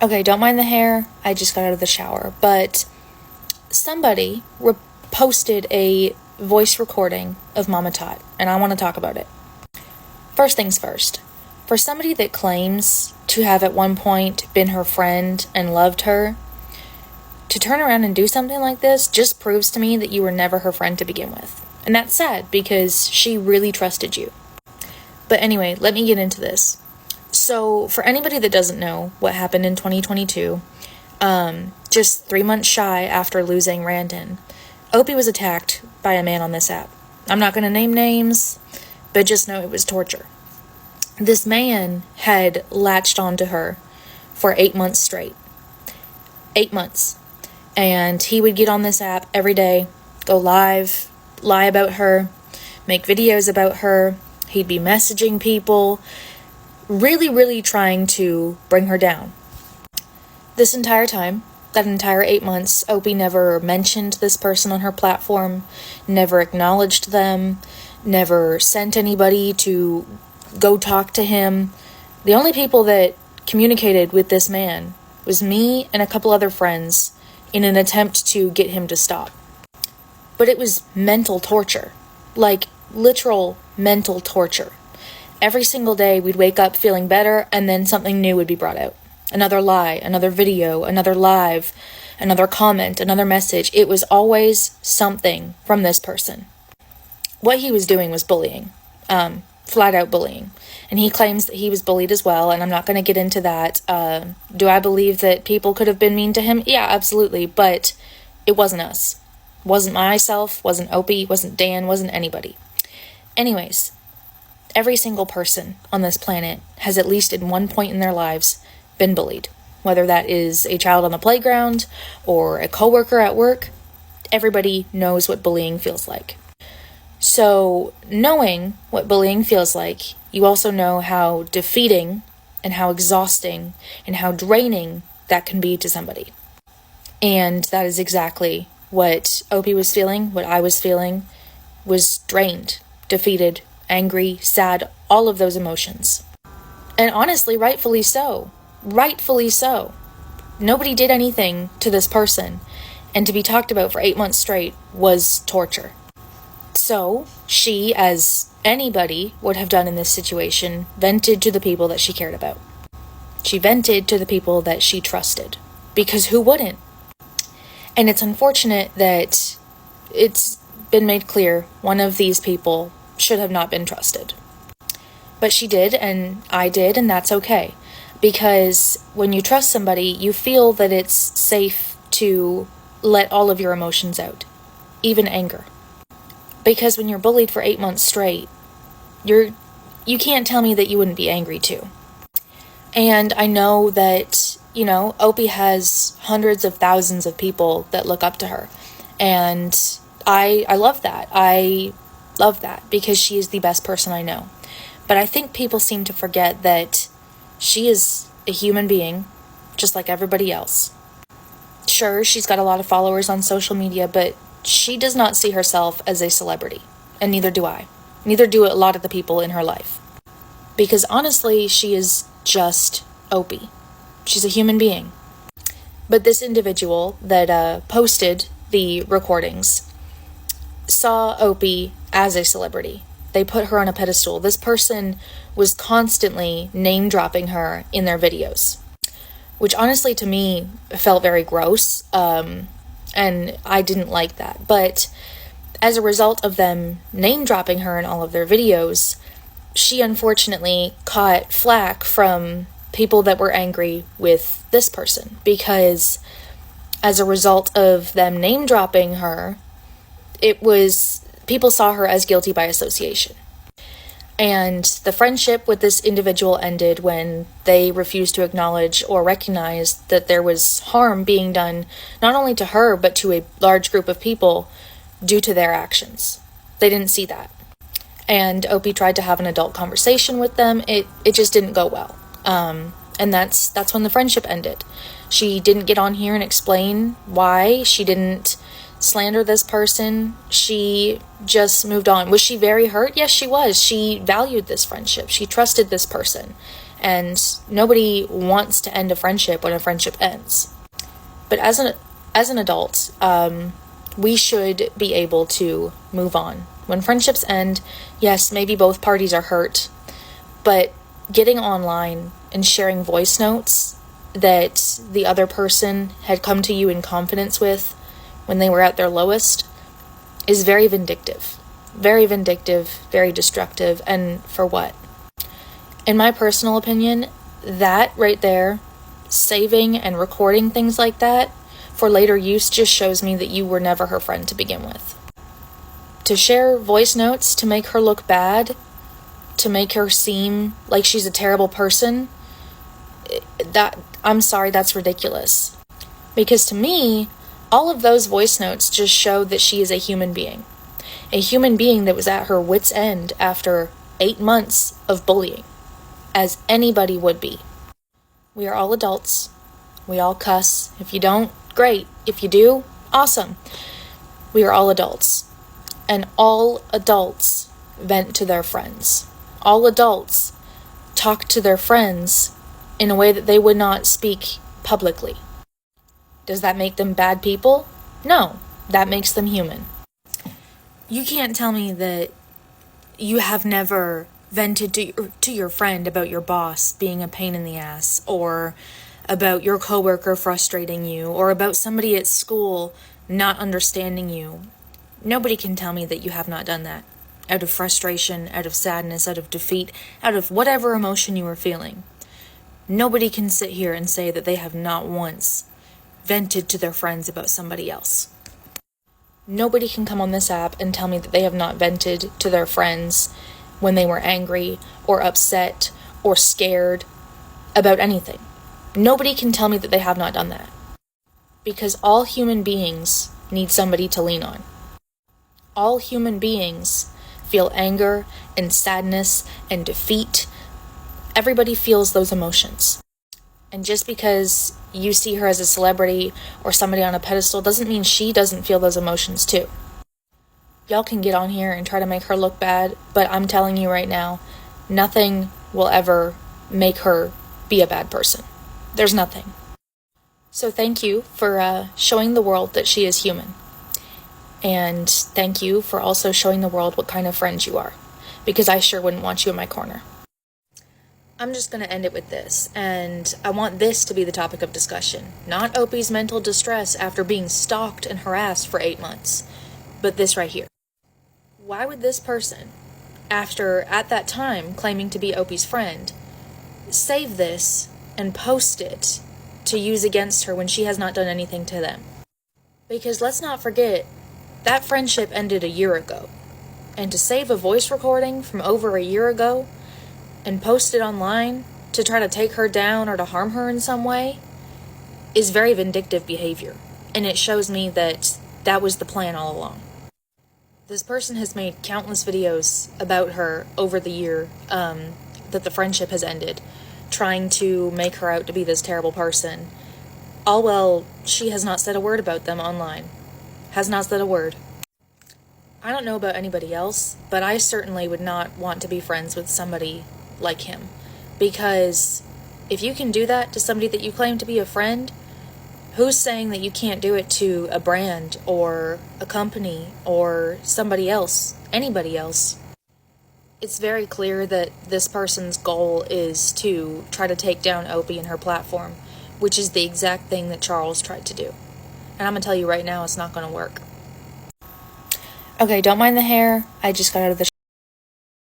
Okay, don't mind the hair. I just got out of the shower. But somebody posted a voice recording of Mama Tot, and I want to talk about it. First things first. For somebody that claims to have at one point been her friend and loved her, to turn around and do something like this just proves to me that you were never her friend to begin with. And that's sad because she really trusted you. But anyway, let me get into this. So for anybody that doesn't know what happened in 2022, just 3 months shy after losing Randon, Opie was attacked by a man on this app. I'm not going to name names, but just know it was torture. This man had latched onto her for 8 months straight. 8 months. And he would get on this app every day, go live, lie about her, make videos about her. He'd be messaging people, really, really trying to bring her down. This entire time, that entire 8 months, Opie never mentioned this person on her platform, never acknowledged them, never sent anybody to go talk to him. The only people that communicated with this man was me and a couple other friends in an attempt to get him to stop. But it was mental torture, like literal mental torture. Every single day we'd wake up feeling better and then something new would be brought out. Another lie, another video, another live, another comment, another message. It was always something from this person. What he was doing was bullying, flat out bullying. And he claims that he was bullied as well, and I'm not going to get into that. Do I believe that people could have been mean to him? Yeah, absolutely, but it wasn't us. Wasn't myself, wasn't Opie, wasn't Dan, wasn't anybody. Anyways, every single person on this planet has at least at one point in their lives been bullied. Whether that is a child on the playground or a coworker at work, everybody knows what bullying feels like. So, knowing what bullying feels like, you also know how defeating and how exhausting and how draining that can be to somebody. And that is exactly what Opie was feeling, what I was feeling, was drained, defeated, angry, sad, all of those emotions. And honestly, rightfully so. Rightfully so. Nobody did anything to this person, and to be talked about for 8 months straight was torture. So, she, as anybody would have done in this situation, vented to the people that she cared about. She vented to the people that she trusted. Because who wouldn't? And it's unfortunate that it's been made clear one of these people should have not been trusted. But she did, and I did, and that's okay. Because when you trust somebody, you feel that it's safe to let all of your emotions out, even anger. Because when you're bullied for 8 months straight, you can't tell me that you wouldn't be angry too. And I know that, Opie has hundreds of thousands of people that look up to her. And I love that. I love that because she is the best person I know. But I think people seem to forget that she is a human being, just like everybody else. Sure, she's got a lot of followers on social media, but she does not see herself as a celebrity, and neither do I. Neither do a lot of the people in her life. Because honestly, she is just Opie. She's a human being. But this individual that posted the recordings saw Opie as a celebrity. They put her on a pedestal. This person was constantly name-dropping her in their videos, which honestly to me felt very gross, and I didn't like that. But as a result of them name-dropping her in all of their videos, she unfortunately caught flack from people that were angry with this person, because as a result of them name-dropping her, people saw her as guilty by association. And the friendship with this individual ended when they refused to acknowledge or recognize that there was harm being done not only to her, but to a large group of people due to their actions. They didn't see that. And Opie tried to have an adult conversation with them. It just didn't go well. And that's when the friendship ended. She didn't get on here and explain why. She didn't slander this person. She just moved on. Was she very hurt? Yes, she was. She valued this friendship. She trusted this person. and nobody wants to end a friendship when a friendship ends. But as an adult, we should be able to move on. When friendships end, yes, maybe both parties are hurt, but getting online and sharing voice notes that the other person had come to you in confidence with when they were at their lowest is very vindictive. Very vindictive, very destructive, and for what? In my personal opinion, that right there, saving and recording things like that for later use, just shows me that you were never her friend to begin with. To share voice notes to make her look bad, to make her seem like she's a terrible person, I'm sorry, that's ridiculous. Because to me, all of those voice notes just show that she is a human being. A human being that was at her wit's end after 8 months of bullying, as anybody would be. We are all adults. We all cuss. If you don't, great. If you do, awesome. We are all adults. And all adults vent to their friends. All adults talk to their friends in a way that they would not speak publicly. Does that make them bad people? No, that makes them human. You can't tell me that you have never vented to your friend about your boss being a pain in the ass, or about your coworker frustrating you, or about somebody at school not understanding you. Nobody can tell me that you have not done that. Out of frustration, out of sadness, out of defeat, out of whatever emotion you are feeling. Nobody can sit here and say that they have not once vented to their friends about somebody else. Nobody can come on this app and tell me that they have not vented to their friends when they were angry or upset or scared about anything. Nobody can tell me that they have not done that. Because all human beings need somebody to lean on. All human beings feel anger and sadness and defeat. Everybody feels those emotions. And just because you see her as a celebrity or somebody on a pedestal doesn't mean she doesn't feel those emotions too. Y'all can get on here and try to make her look bad, but I'm telling you right now, nothing will ever make her be a bad person. There's nothing. So thank you for showing the world that she is human. And thank you for also showing the world what kind of friend you are, because I sure wouldn't want you in my corner. I'm just going to end it with this, and I want this to be the topic of discussion. Not Opie's mental distress after being stalked and harassed for 8 months, but this right here. Why would this person, after at that time claiming to be Opie's friend, save this and post it to use against her when she has not done anything to them? Because let's not forget, that friendship ended a year ago. And to save a voice recording from over a year ago and post it online to try to take her down or to harm her in some way is very vindictive behavior. And it shows me that that was the plan all along. This person has made countless videos about her over the year that the friendship has ended, trying to make her out to be this terrible person. All while she has not said a word about them online. Has not said a word. I don't know about anybody else, but I certainly would not want to be friends with somebody like him. Because if you can do that to somebody that you claim to be a friend, who's saying that you can't do it to a brand or a company or somebody else, anybody else? It's very clear that this person's goal is to try to take down Opie and her platform, which is the exact thing that Charles tried to do. And I'm going to tell you right now, it's not going to work. Okay, don't mind the hair. I just got out of the